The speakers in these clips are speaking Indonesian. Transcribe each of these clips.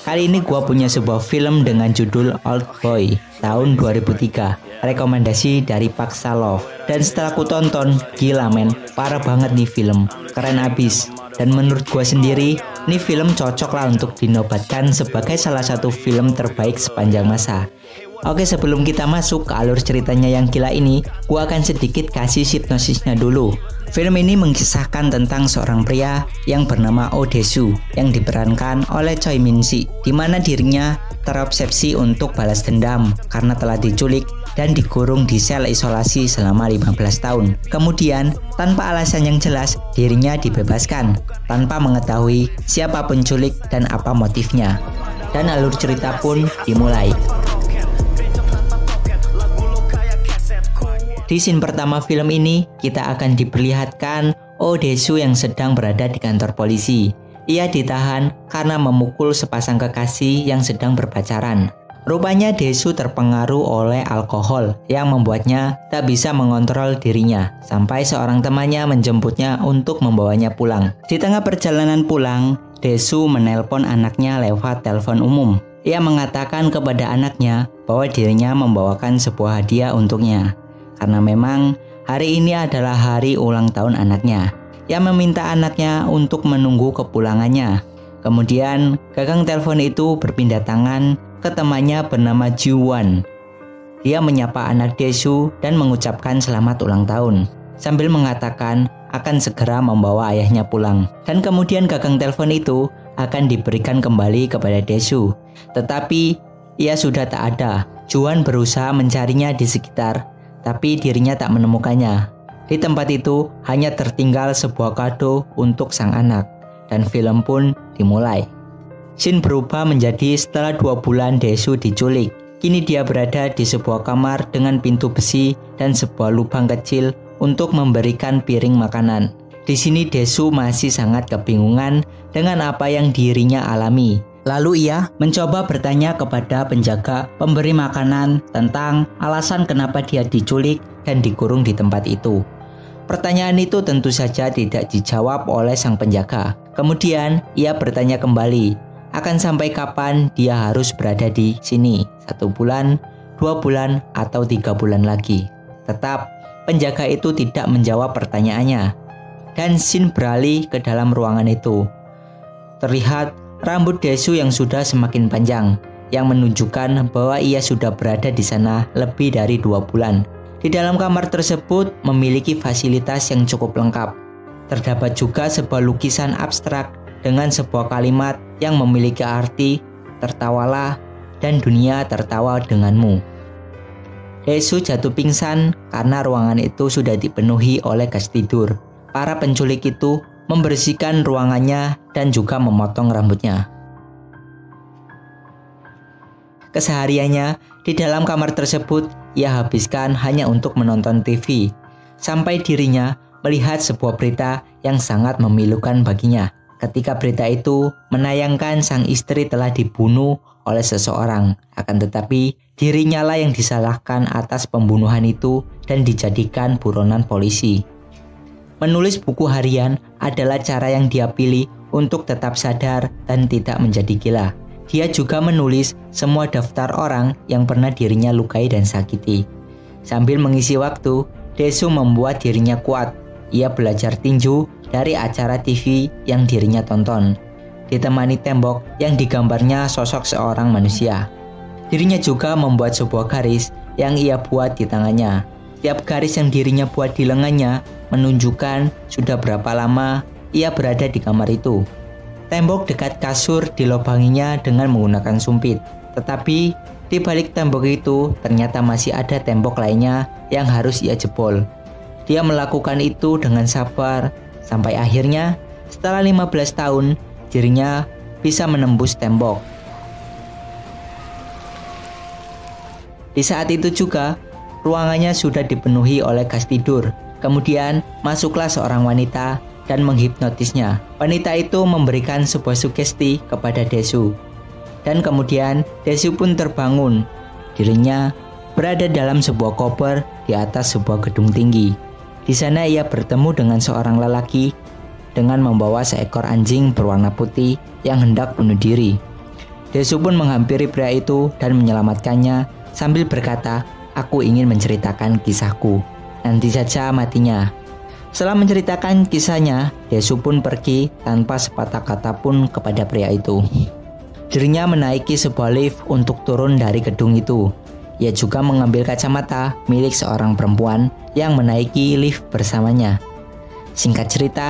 Kali ini gua punya sebuah film dengan judul Old Boy tahun 2003. Rekomendasi dari Pak Salof. Dan setelah ku tonton, gila men, parah banget nih film. Keren abis. Dan menurut gua sendiri, ini film cocok lah untuk dinobatkan sebagai salah satu film terbaik sepanjang masa. Oke, sebelum kita masuk ke alur ceritanya yang gila ini, gua akan sedikit kasih sinopsisnya dulu. Film ini mengisahkan tentang seorang pria yang bernama Oh Dae-soo yang diperankan oleh Choi Min-sik, di mana dirinya terobsesi untuk balas dendam karena telah diculik dan dikurung di sel isolasi selama 15 tahun. Kemudian, tanpa alasan yang jelas, dirinya dibebaskan tanpa mengetahui siapa penculik dan apa motifnya. Dan alur cerita pun dimulai. Di scene pertama film ini, kita akan diperlihatkan Oh Dae-soo yang sedang berada di kantor polisi. Ia ditahan karena memukul sepasang kekasih yang sedang berpacaran. Rupanya Dae-soo terpengaruh oleh alkohol yang membuatnya tak bisa mengontrol dirinya, sampai seorang temannya menjemputnya untuk membawanya pulang. Di tengah perjalanan pulang, Dae-soo menelpon anaknya lewat telepon umum. Ia mengatakan kepada anaknya bahwa dirinya membawakan sebuah hadiah untuknya, karena memang hari ini adalah hari ulang tahun anaknya. Ia meminta anaknya untuk menunggu kepulangannya. Kemudian gagang telepon itu berpindah tangan ke temannya bernama Ji-won. Dia menyapa anak Dae-soo dan mengucapkan selamat ulang tahun, sambil mengatakan akan segera membawa ayahnya pulang. Dan kemudian gagang telepon itu akan diberikan kembali kepada Dae-soo. Tetapi ia sudah tak ada. Ji-won berusaha mencarinya di sekitar, tapi dirinya tak menemukannya. Di tempat itu hanya tertinggal sebuah kado untuk sang anak, dan film pun dimulai. Scene berubah menjadi setelah 2 bulan Dae-soo diculik. Kini dia berada di sebuah kamar dengan pintu besi dan sebuah lubang kecil untuk memberikan piring makanan. Di sini Dae-soo masih sangat kebingungan dengan apa yang dirinya alami. Lalu ia mencoba bertanya kepada penjaga pemberi makanan tentang alasan kenapa dia diculik dan dikurung di tempat itu. Pertanyaan itu tentu saja tidak dijawab oleh sang penjaga. Kemudian ia bertanya kembali, akan sampai kapan dia harus berada di sini? 1 bulan, 2 bulan, atau 3 bulan lagi? Tetap penjaga itu tidak menjawab pertanyaannya. Dan scene beralih ke dalam ruangan itu. Terlihat rambut Dae-soo yang sudah semakin panjang, yang menunjukkan bahwa ia sudah berada di sana lebih dari 2 bulan. Di dalam kamar tersebut memiliki fasilitas yang cukup lengkap. Terdapat juga sebuah lukisan abstrak dengan sebuah kalimat yang memiliki arti, tertawalah dan dunia tertawa denganmu. Dae-soo jatuh pingsan karena ruangan itu sudah dipenuhi oleh gas tidur. Para penculik itu membersihkan ruangannya dan juga memotong rambutnya. Kesehariannya di dalam kamar tersebut ia habiskan hanya untuk menonton TV, sampai dirinya melihat sebuah berita yang sangat memilukan baginya. Ketika berita itu menayangkan sang istri telah dibunuh oleh seseorang, akan tetapi dirinya lah yang disalahkan atas pembunuhan itu dan dijadikan buronan polisi. Menulis buku harian adalah cara yang dia pilih untuk tetap sadar dan tidak menjadi gila. Dia juga menulis semua daftar orang yang pernah dirinya lukai dan sakiti. Sambil mengisi waktu, Dae-soo membuat dirinya kuat. Ia belajar tinju dari acara TV yang dirinya tonton, ditemani tembok yang digambarnya sosok seorang manusia. Dirinya juga membuat sebuah garis yang ia buat di tangannya. Tiap garis yang dirinya buat di lengannya menunjukkan sudah berapa lama ia berada di kamar itu. Tembok dekat kasur dilobanginya dengan menggunakan sumpit. Tetapi di balik tembok itu ternyata masih ada tembok lainnya yang harus ia jebol. Dia melakukan itu dengan sabar sampai akhirnya setelah 15 tahun dirinya bisa menembus tembok. Di saat itu juga ruangannya sudah dipenuhi oleh gas tidur. Kemudian masuklah seorang wanita dan menghipnotisnya. Wanita itu memberikan sebuah sugesti kepada Dae-soo. Dan kemudian Dae-soo pun terbangun. Dirinya berada dalam sebuah koper di atas sebuah gedung tinggi. Di sana ia bertemu dengan seorang lelaki dengan membawa seekor anjing berwarna putih yang hendak bunuh diri. Dae-soo pun menghampiri pria itu dan menyelamatkannya sambil berkata, "Aku ingin menceritakan kisahku. Nanti saja matinya." Setelah menceritakan kisahnya, Dae-soo pun pergi tanpa sepatah kata pun kepada pria itu. Dirinya menaiki sebuah lift untuk turun dari gedung itu. Ia juga mengambil kacamata milik seorang perempuan yang menaiki lift bersamanya. Singkat cerita,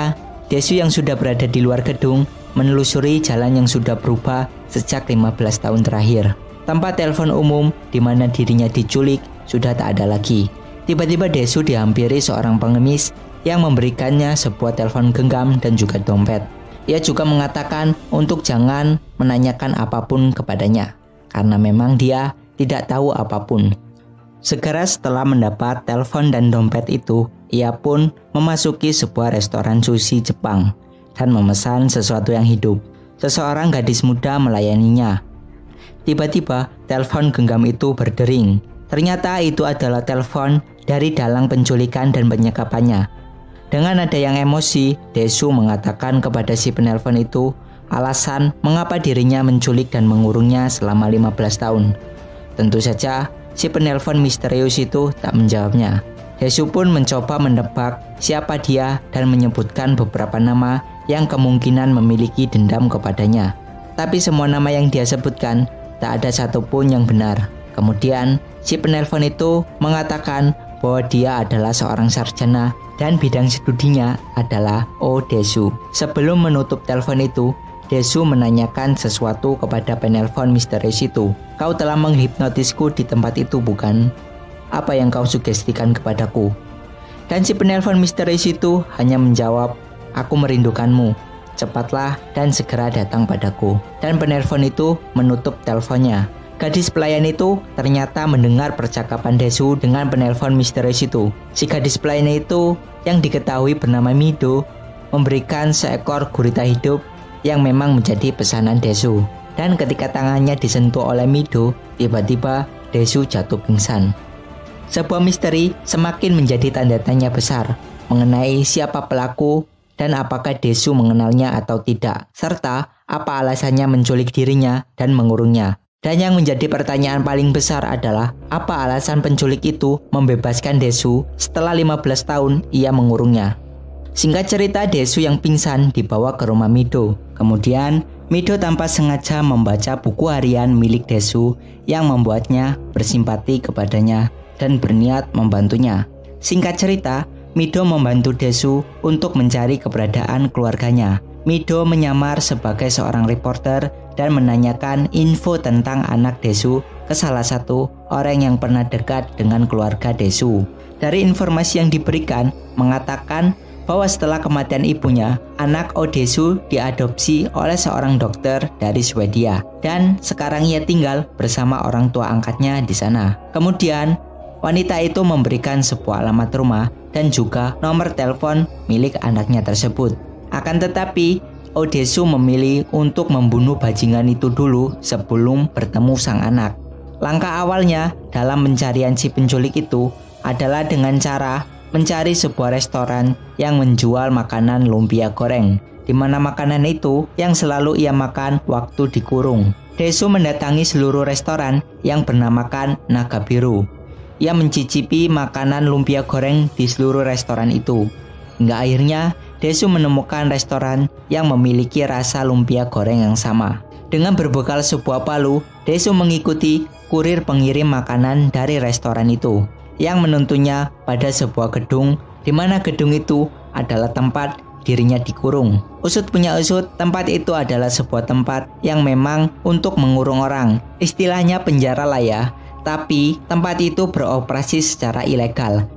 Dae-soo yang sudah berada di luar gedung menelusuri jalan yang sudah berubah sejak 15 tahun terakhir. Tempat telepon umum di mana dirinya diculik sudah tak ada lagi. Tiba-tiba Dae-soo dihampiri seorang pengemis yang memberikannya sebuah telepon genggam dan juga dompet. Ia juga mengatakan untuk jangan menanyakan apapun kepadanya, karena memang dia tidak tahu apapun. Segera setelah mendapat telepon dan dompet itu, ia pun memasuki sebuah restoran sushi Jepang dan memesan sesuatu yang hidup. Seseorang gadis muda melayaninya. Tiba-tiba telepon genggam itu berdering. Ternyata itu adalah telepon dari dalang penculikan dan penyekapannya. Dengan nada yang emosi, Dae-soo mengatakan kepada si penelpon itu alasan mengapa dirinya menculik dan mengurungnya selama 15 tahun. Tentu saja, si penelpon misterius itu tak menjawabnya. Dae-soo pun mencoba menebak siapa dia dan menyebutkan beberapa nama yang kemungkinan memiliki dendam kepadanya. Tapi semua nama yang dia sebutkan tak ada satupun yang benar. Kemudian, si penelpon itu mengatakan bahwa dia adalah seorang sarjana dan bidang studinya adalah Oh Dae-soo. Sebelum menutup telepon itu, Dae-soo menanyakan sesuatu kepada penelpon misterius itu. "Kau telah menghipnotisku di tempat itu, bukan? Apa yang kau sugestikan kepadaku?" Dan si penelpon misterius itu hanya menjawab, "Aku merindukanmu. Cepatlah dan segera datang padaku." Dan penelpon itu menutup teleponnya. Gadis pelayan itu ternyata mendengar percakapan Dae-soo dengan penelpon misterius itu. Si gadis pelayan itu yang diketahui bernama Mido memberikan seekor gurita hidup yang memang menjadi pesanan Dae-soo. Dan ketika tangannya disentuh oleh Mido, tiba-tiba Dae-soo jatuh pingsan. Sebuah misteri semakin menjadi tanda tanya besar mengenai siapa pelaku dan apakah Dae-soo mengenalnya atau tidak, serta apa alasannya menculik dirinya dan mengurungnya. Dan yang menjadi pertanyaan paling besar adalah apa alasan penculik itu membebaskan Dae-soo setelah 15 tahun ia mengurungnya. Singkat cerita, Dae-soo yang pingsan dibawa ke rumah Mido. Kemudian Mido tanpa sengaja membaca buku harian milik Dae-soo yang membuatnya bersimpati kepadanya dan berniat membantunya. Singkat cerita, Mido membantu Dae-soo untuk mencari keberadaan keluarganya. Mido menyamar sebagai seorang reporter dan menanyakan info tentang anak Dae-soo ke salah satu orang yang pernah dekat dengan keluarga Dae-soo. Dari informasi yang diberikan, mengatakan bahwa setelah kematian ibunya, anak Oh Dae-soo diadopsi oleh seorang dokter dari Swedia dan sekarang ia tinggal bersama orang tua angkatnya di sana. Kemudian, wanita itu memberikan sebuah alamat rumah dan juga nomor telepon milik anaknya tersebut. Akan tetapi, Oh Dae-soo memilih untuk membunuh bajingan itu dulu sebelum bertemu sang anak. Langkah awalnya dalam pencarian si penculik itu adalah dengan cara mencari sebuah restoran yang menjual makanan lumpia goreng, di mana makanan itu yang selalu ia makan waktu dikurung. Dae-soo mendatangi seluruh restoran yang bernamakan Naga Biru. Ia mencicipi makanan lumpia goreng di seluruh restoran itu. Hingga akhirnya Dae-soo menemukan restoran yang memiliki rasa lumpia goreng yang sama. Dengan berbekal sebuah palu, Dae-soo mengikuti kurir pengirim makanan dari restoran itu yang menuntunnya pada sebuah gedung, di mana gedung itu adalah tempat dirinya dikurung. Usut punya usut, tempat itu adalah sebuah tempat yang memang untuk mengurung orang. Istilahnya penjara lah ya, tapi tempat itu beroperasi secara ilegal.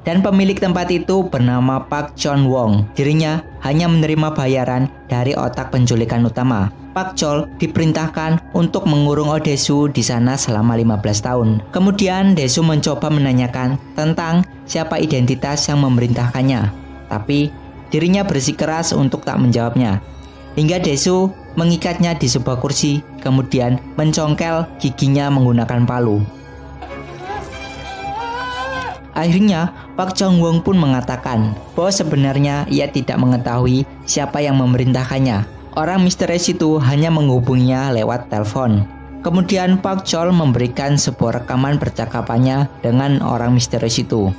Dan pemilik tempat itu bernama Pak Chol Wong. Dirinya hanya menerima bayaran dari otak penculikan utama. Pak Chol diperintahkan untuk mengurung Oh Dae-soo di sana selama 15 tahun. Kemudian Dae-soo mencoba menanyakan tentang siapa identitas yang memerintahkannya. Tapi dirinya bersikeras untuk tak menjawabnya. Hingga Dae-soo mengikatnya di sebuah kursi, kemudian mencongkel giginya menggunakan palu. Akhirnya, Pak Chol Wong pun mengatakan bahwa sebenarnya ia tidak mengetahui siapa yang memerintahkannya. Orang misterius itu hanya menghubunginya lewat telepon. Kemudian Pak Chol memberikan sebuah rekaman percakapannya dengan orang misterius itu.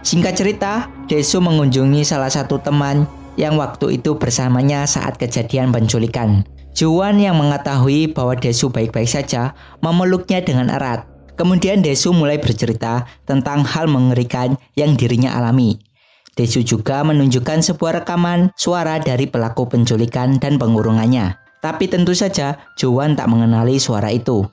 Singkat cerita, Dae-soo mengunjungi salah satu teman yang waktu itu bersamanya saat kejadian penculikan. Ju-won yang mengetahui bahwa Dae-soo baik-baik saja memeluknya dengan erat. Kemudian Dae-soo mulai bercerita tentang hal mengerikan yang dirinya alami. Dae-soo juga menunjukkan sebuah rekaman suara dari pelaku penculikan dan pengurungannya. Tapi tentu saja Ju-won tak mengenali suara itu.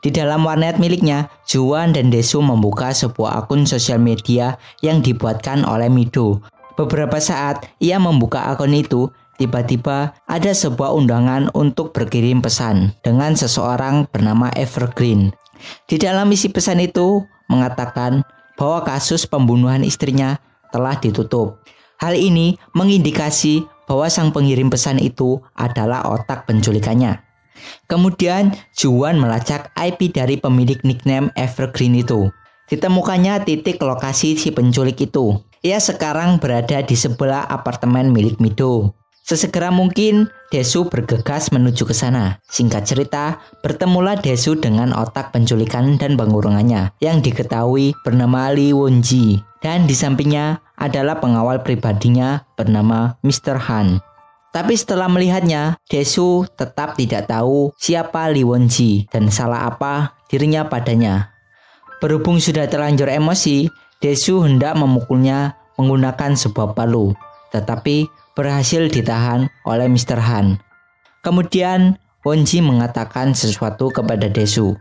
Di dalam warnet miliknya, Ju-won dan Dae-soo membuka sebuah akun sosial media yang dibuatkan oleh Mido. Beberapa saat ia membuka akun itu, tiba-tiba ada sebuah undangan untuk berkirim pesan dengan seseorang bernama Evergreen. Di dalam isi pesan itu mengatakan bahwa kasus pembunuhan istrinya telah ditutup. Hal ini mengindikasi bahwa sang pengirim pesan itu adalah otak penculikannya. Kemudian Ju-won melacak IP dari pemilik nickname Evergreen itu. Ditemukannya titik lokasi si penculik itu. Ia sekarang berada di sebelah apartemen milik Mido. Sesegera mungkin Dae-soo bergegas menuju ke sana. Singkat cerita, bertemulah Dae-soo dengan otak penculikan dan pengurungannya yang diketahui bernama Lee Won-ji. Dan di sampingnya adalah pengawal pribadinya bernama Mr. Han. Tapi setelah melihatnya, Dae-soo tetap tidak tahu siapa Lee Won-ji dan salah apa dirinya padanya. Berhubung sudah terlanjur emosi, Dae-soo hendak memukulnya menggunakan sebuah palu, tetapi berhasil ditahan oleh Mr. Han. Kemudian Won-ji mengatakan sesuatu kepada Dae-soo.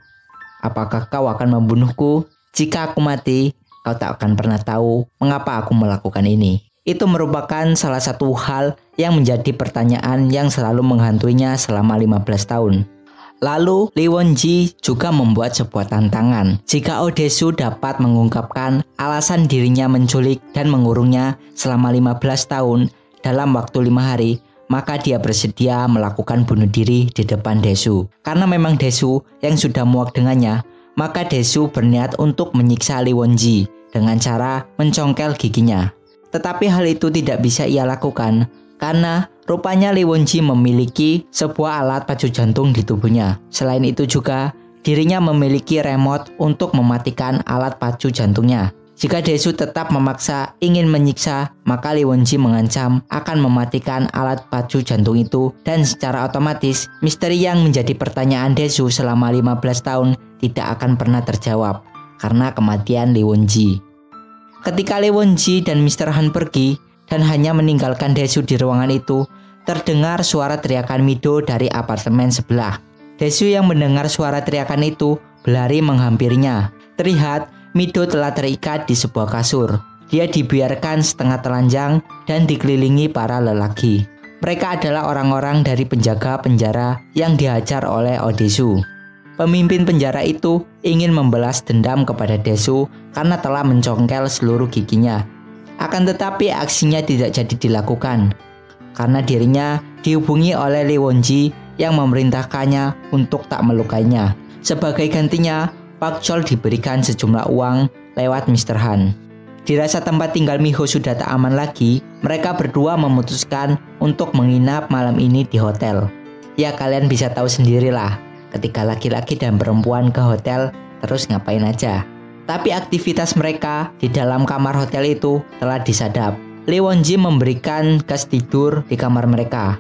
Apakah kau akan membunuhku? Jika aku mati, kau tak akan pernah tahu mengapa aku melakukan ini. Itu merupakan salah satu hal yang menjadi pertanyaan yang selalu menghantuinya selama 15 tahun. Lalu Lee Won-ji juga membuat sebuah tantangan. Jika Dae-soo dapat mengungkapkan alasan dirinya menculik dan mengurungnya selama 15 tahun dalam waktu 5 hari, maka dia bersedia melakukan bunuh diri di depan Dae-soo. Karena memang Dae-soo yang sudah muak dengannya, maka Dae-soo berniat untuk menyiksa Lee Won-ji dengan cara mencongkel giginya. Tetapi hal itu tidak bisa ia lakukan karena rupanya Lee Won-ji memiliki sebuah alat pacu jantung di tubuhnya. Selain itu juga, dirinya memiliki remote untuk mematikan alat pacu jantungnya. Jika Dae-soo tetap memaksa ingin menyiksa, maka Lee Won-ji mengancam akan mematikan alat pacu jantung itu, dan secara otomatis misteri yang menjadi pertanyaan Dae-soo selama 15 tahun tidak akan pernah terjawab karena kematian Lee Won-ji. Ketika Lee Won-ji dan Mr. Han pergi dan hanya meninggalkan Dae-soo di ruangan itu, terdengar suara teriakan Mido dari apartemen sebelah. Dae-soo yang mendengar suara teriakan itu berlari menghampirinya. Terlihat Mido telah terikat di sebuah kasur. Dia dibiarkan setengah telanjang dan dikelilingi para lelaki. Mereka adalah orang-orang dari penjaga penjara yang dihajar oleh Dae-soo. Pemimpin penjara itu ingin membalas dendam kepada Dae-soo karena telah mencongkel seluruh giginya. Akan tetapi aksinya tidak jadi dilakukan karena dirinya dihubungi oleh Lee Won-ji yang memerintahkannya untuk tak melukainya. Sebagai gantinya, Pak Chol diberikan sejumlah uang lewat Mr. Han. Dirasa tempat tinggal Miho sudah tak aman lagi, mereka berdua memutuskan untuk menginap malam ini di hotel. Ya, kalian bisa tahu sendirilah, ketika laki-laki dan perempuan ke hotel terus ngapain aja. Tapi aktivitas mereka di dalam kamar hotel itu telah disadap. Lee Won-ji memberikan gas tidur di kamar mereka.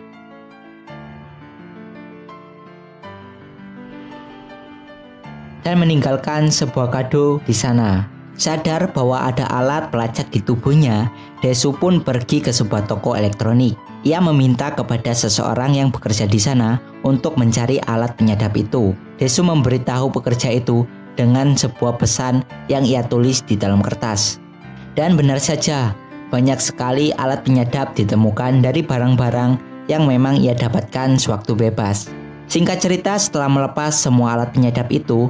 Dan meninggalkan sebuah kado di sana. Sadar bahwa ada alat pelacak di tubuhnya, Dae-soo pun pergi ke sebuah toko elektronik. Ia meminta kepada seseorang yang bekerja di sana untuk mencari alat penyadap itu. Dae-soo memberitahu pekerja itu dengan sebuah pesan yang ia tulis di dalam kertas. Dan benar saja, banyak sekali alat penyadap ditemukan dari barang-barang yang memang ia dapatkan sewaktu bebas. Singkat cerita, setelah melepas semua alat penyadap itu,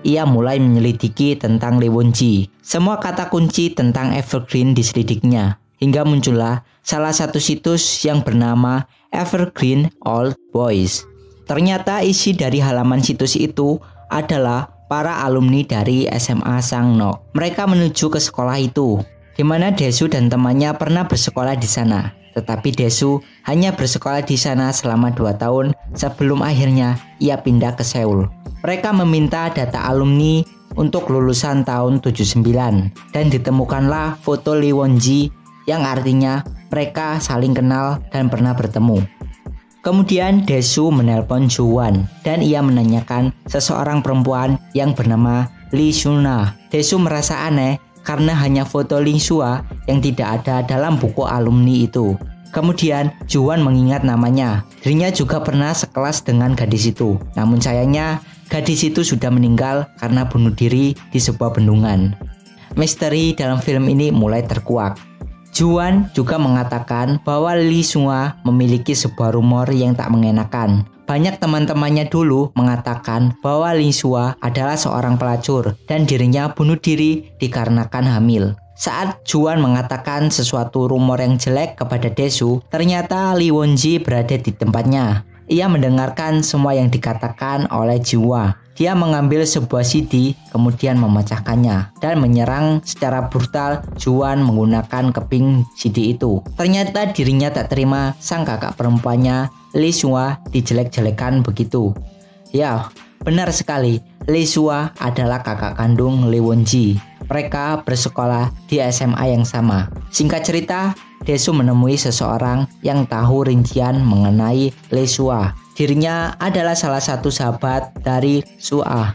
ia mulai menyelidiki tentang Lee Won-ji. Semua kata kunci tentang Evergreen diselidiknya, hingga muncullah salah satu situs yang bernama Evergreen Old Boys. Ternyata isi dari halaman situs itu adalah para alumni dari SMA Sang-nok. Mereka menuju ke sekolah itu, di mana Dae-soo dan temannya pernah bersekolah di sana. Tetapi Dae-soo hanya bersekolah di sana selama 2 tahun sebelum akhirnya ia pindah ke Seoul. Mereka meminta data alumni untuk lulusan tahun 79 dan ditemukanlah foto Lee Won-ji yang artinya mereka saling kenal dan pernah bertemu. Kemudian Dae-soo menelpon Ju-won dan ia menanyakan seseorang perempuan yang bernama Lee Soo-na. Dae-soo merasa aneh karena hanya foto Lee Soo-na yang tidak ada dalam buku alumni itu. Kemudian Ju-won mengingat namanya. Dirinya juga pernah sekelas dengan gadis itu. Namun sayangnya gadis itu sudah meninggal karena bunuh diri di sebuah bendungan. Misteri dalam film ini mulai terkuak. Ju-won juga mengatakan bahwa Lee Soo-na memiliki sebuah rumor yang tak mengenakan. Banyak teman-temannya dulu mengatakan bahwa Lee Soo-na adalah seorang pelacur dan dirinya bunuh diri dikarenakan hamil. Saat Ju-won mengatakan sesuatu rumor yang jelek kepada Dae-soo, ternyata Lee Won-ji berada di tempatnya. Ia mendengarkan semua yang dikatakan oleh Ju-won. Dia mengambil sebuah CD, kemudian memecahkannya dan menyerang secara brutal Ju-won menggunakan keping CD itu. Ternyata dirinya tak terima sang kakak perempuannya Lee Soo-na dijelek-jelekan begitu. Ya, benar sekali, Lee Soo-na adalah kakak kandung Lee Won-ji. Mereka bersekolah di SMA yang sama. Singkat cerita, Dae-soo menemui seseorang yang tahu rincian mengenai Lee Soo-na. Dirinya adalah salah satu sahabat dari Soo-na.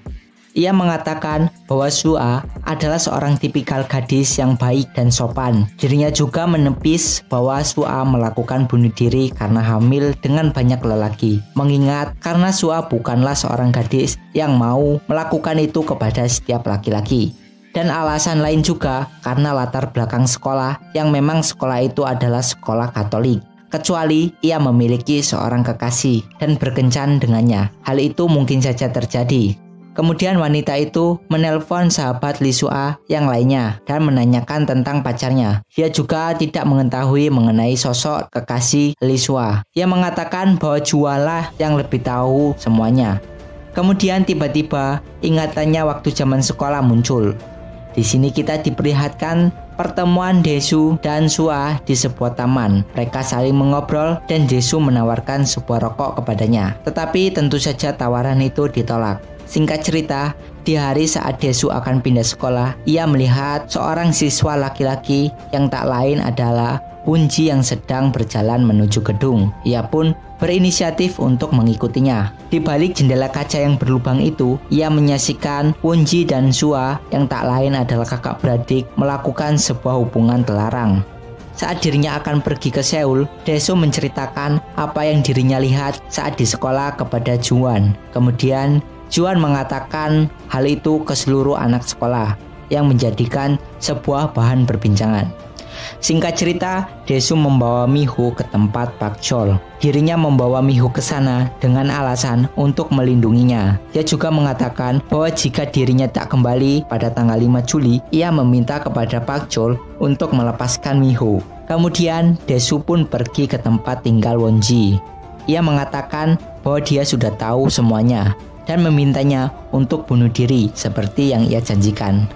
Ia mengatakan bahwa Soo-na adalah seorang tipikal gadis yang baik dan sopan. Dirinya juga menepis bahwa Soo-na melakukan bunuh diri karena hamil dengan banyak lelaki. Mengingat karena Soo-na bukanlah seorang gadis yang mau melakukan itu kepada setiap laki-laki. Dan alasan lain juga karena latar belakang sekolah yang memang sekolah itu adalah sekolah Katolik. Kecuali ia memiliki seorang kekasih dan berkencan dengannya. Hal itu mungkin saja terjadi. Kemudian wanita itu menelpon sahabat Lee Soo-na yang lainnya dan menanyakan tentang pacarnya. Dia juga tidak mengetahui mengenai sosok kekasih Lee Soo-na. Ia mengatakan bahwa Ju-won yang lebih tahu semuanya. Kemudian tiba-tiba ingatannya waktu zaman sekolah muncul. Di sini kita diperlihatkan pertemuan Dae-soo dan Soo-na di sebuah taman. Mereka saling mengobrol dan Dae-soo menawarkan sebuah rokok kepadanya. Tetapi tentu saja tawaran itu ditolak. Singkat cerita, di hari saat Dae-soo akan pindah sekolah, ia melihat seorang siswa laki-laki yang tak lain adalah Won-ji yang sedang berjalan menuju gedung. Ia pun berinisiatif untuk mengikutinya. Di balik jendela kaca yang berlubang itu, ia menyaksikan Won-ji dan Soo-na yang tak lain adalah kakak beradik melakukan sebuah hubungan terlarang. Saat dirinya akan pergi ke Seoul, Dae-soo menceritakan apa yang dirinya lihat saat di sekolah kepada Ju-won. Kemudian Ju-won mengatakan hal itu ke seluruh anak sekolah yang menjadikan sebuah bahan perbincangan. Singkat cerita, Dae-soo membawa Mi-ho ke tempat Pak Chol. Dirinya membawa Mi-ho ke sana dengan alasan untuk melindunginya. Dia juga mengatakan bahwa jika dirinya tak kembali pada tanggal 5 Juli, ia meminta kepada Pak Chol untuk melepaskan Mi-ho. Kemudian Dae-soo pun pergi ke tempat tinggal Won-ji. Ia mengatakan bahwa dia sudah tahu semuanya dan memintanya untuk bunuh diri seperti yang ia janjikan.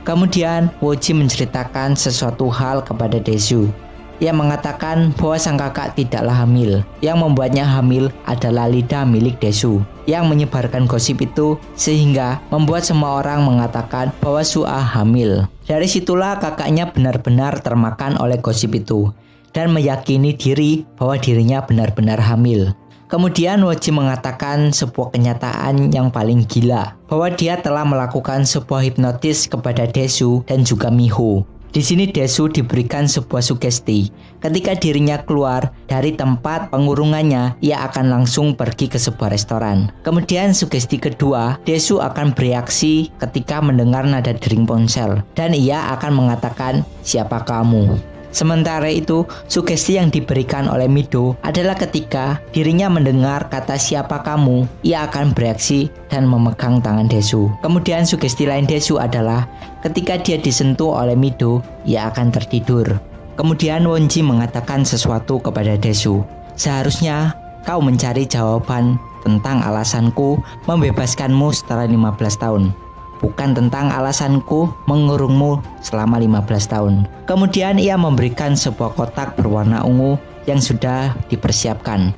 Kemudian Won-ji menceritakan sesuatu hal kepada Dae-soo. Ia mengatakan bahwa sang kakak tidaklah hamil. Yang membuatnya hamil adalah lidah milik Dae-soo yang menyebarkan gosip itu sehingga membuat semua orang mengatakan bahwa Soo-na hamil. Dari situlah kakaknya benar-benar termakan oleh gosip itu dan meyakini diri bahwa dirinya benar-benar hamil. Kemudian Won-ji mengatakan sebuah kenyataan yang paling gila, bahwa dia telah melakukan sebuah hipnotis kepada Dae-soo dan juga Mi-ho. Di sini Dae-soo diberikan sebuah sugesti. Ketika dirinya keluar dari tempat pengurungannya, ia akan langsung pergi ke sebuah restoran. Kemudian sugesti kedua, Dae-soo akan bereaksi ketika mendengar nada dering ponsel dan ia akan mengatakan, "Siapa kamu?" Sementara itu, sugesti yang diberikan oleh Mi-do adalah ketika dirinya mendengar kata "siapa kamu", ia akan bereaksi dan memegang tangan Dae-soo. Kemudian sugesti lain Dae-soo adalah ketika dia disentuh oleh Mi-do, ia akan tertidur. Kemudian Won-ji mengatakan sesuatu kepada Dae-soo. "Seharusnya kau mencari jawaban tentang alasanku membebaskanmu setelah 15 tahun. Bukan tentang alasanku mengurungmu selama 15 tahun. Kemudian ia memberikan sebuah kotak berwarna ungu yang sudah dipersiapkan.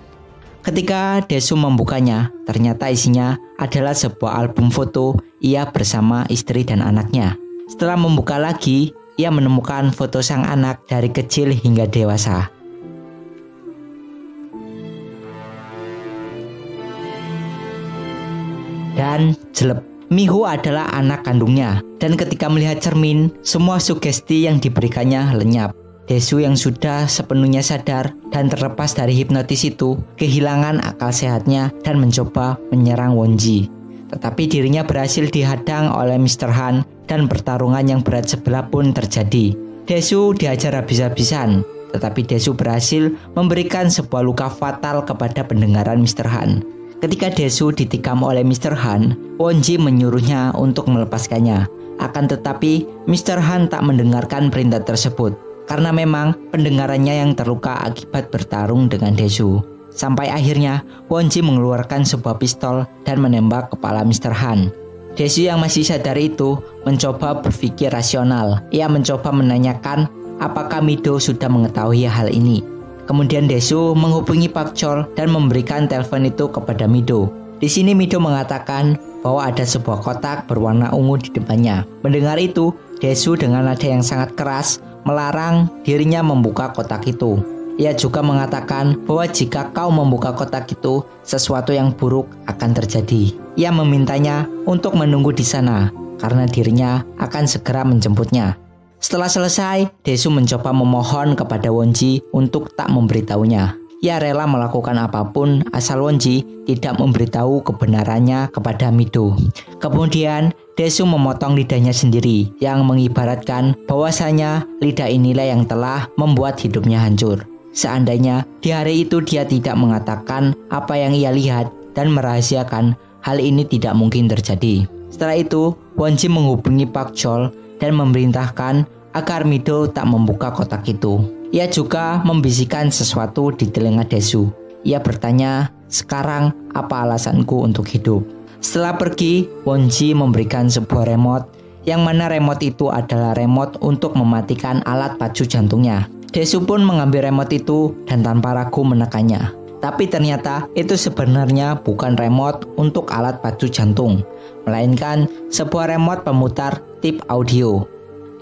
Ketika Dae-soo membukanya, ternyata isinya adalah sebuah album foto ia bersama istri dan anaknya. Setelah membuka lagi, ia menemukan foto sang anak dari kecil hingga dewasa. Dan jelek, Miho adalah anak kandungnya. Dan ketika melihat cermin, semua sugesti yang diberikannya lenyap. Dae-soo yang sudah sepenuhnya sadar dan terlepas dari hipnotis itu kehilangan akal sehatnya dan mencoba menyerang Won-ji. Tetapi dirinya berhasil dihadang oleh Mr. Han dan pertarungan yang berat sebelah pun terjadi. Dae-soo dihajar habis-habisan, tetapi Dae-soo berhasil memberikan sebuah luka fatal kepada pendengaran Mr. Han. Ketika Dae-soo ditikam oleh Mr. Han, Won-ji menyuruhnya untuk melepaskannya. Akan tetapi Mr. Han tak mendengarkan perintah tersebut, karena memang pendengarannya yang terluka akibat bertarung dengan Dae-soo. Sampai akhirnya Won-ji mengeluarkan sebuah pistol dan menembak kepala Mr. Han. Dae-soo yang masih sadar itu mencoba berpikir rasional. Ia mencoba menanyakan apakah Mido sudah mengetahui hal ini. Kemudian Dae-soo menghubungi Pak Chol dan memberikan telepon itu kepada Mido. Di sini Mido mengatakan bahwa ada sebuah kotak berwarna ungu di depannya. Mendengar itu, Dae-soo dengan nada yang sangat keras melarang dirinya membuka kotak itu. Ia juga mengatakan bahwa jika kau membuka kotak itu, sesuatu yang buruk akan terjadi. Ia memintanya untuk menunggu di sana karena dirinya akan segera menjemputnya. Setelah selesai, Dae-soo mencoba memohon kepada Won-ji untuk tak memberitahunya. Ia rela melakukan apapun asal Won-ji tidak memberitahu kebenarannya kepada Mido. Kemudian Dae-soo memotong lidahnya sendiri yang mengibaratkan bahwasanya lidah inilah yang telah membuat hidupnya hancur. Seandainya di hari itu dia tidak mengatakan apa yang ia lihat dan merahasiakan, hal ini tidak mungkin terjadi. Setelah itu, Won-ji menghubungi Pak Chol dan memerintahkan agar Mido tak membuka kotak itu. Ia juga membisikkan sesuatu di telinga Dae-soo. Ia bertanya, "Sekarang apa alasanku untuk hidup?" Setelah pergi, Won-ji memberikan sebuah remote, yang mana remote itu adalah remote untuk mematikan alat pacu jantungnya. Dae-soo pun mengambil remote itu dan tanpa ragu menekannya. Tapi ternyata itu sebenarnya bukan remote untuk alat pacu jantung, melainkan sebuah remote pemutar tip audio.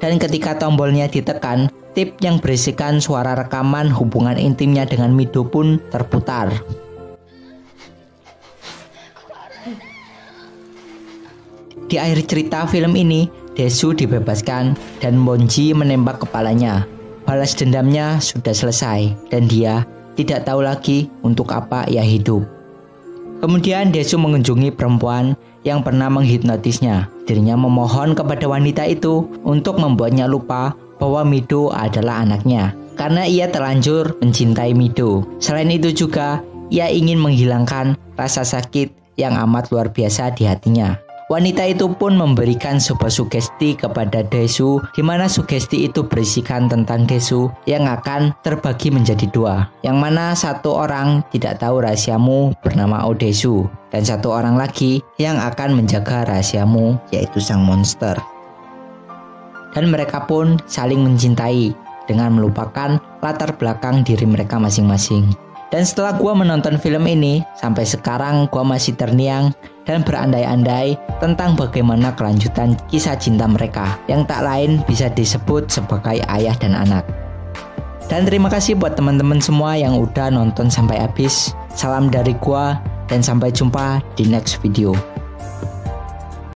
Dan ketika tombolnya ditekan, tip yang berisikan suara rekaman hubungan intimnya dengan Mido pun terputar. Di akhir cerita film ini, Dae-soo dibebaskan dan Won-ji menembak kepalanya. Balas dendamnya sudah selesai dan dia tidak tahu lagi untuk apa ia hidup. Kemudian Dae-soo mengunjungi perempuan yang pernah menghipnotisnya. Dirinya memohon kepada wanita itu untuk membuatnya lupa bahwa Mido adalah anaknya, karena ia terlanjur mencintai Mido. Selain itu juga, ia ingin menghilangkan rasa sakit yang amat luar biasa di hatinya. Wanita itu pun memberikan sebuah sugesti kepada Dae-soo, di mana sugesti itu berisikan tentang Dae-soo yang akan terbagi menjadi dua, yang mana satu orang tidak tahu rahasiamu bernama Oh Dae-soo, dan satu orang lagi yang akan menjaga rahasiamu, yaitu sang monster. Dan mereka pun saling mencintai dengan melupakan latar belakang diri mereka masing-masing. Dan setelah gua menonton film ini, sampai sekarang gua masih terngiang dan berandai-andai tentang bagaimana kelanjutan kisah cinta mereka, yang tak lain bisa disebut sebagai ayah dan anak. Dan terima kasih buat teman-teman semua yang udah nonton sampai habis. Salam dari gua dan sampai jumpa di next video.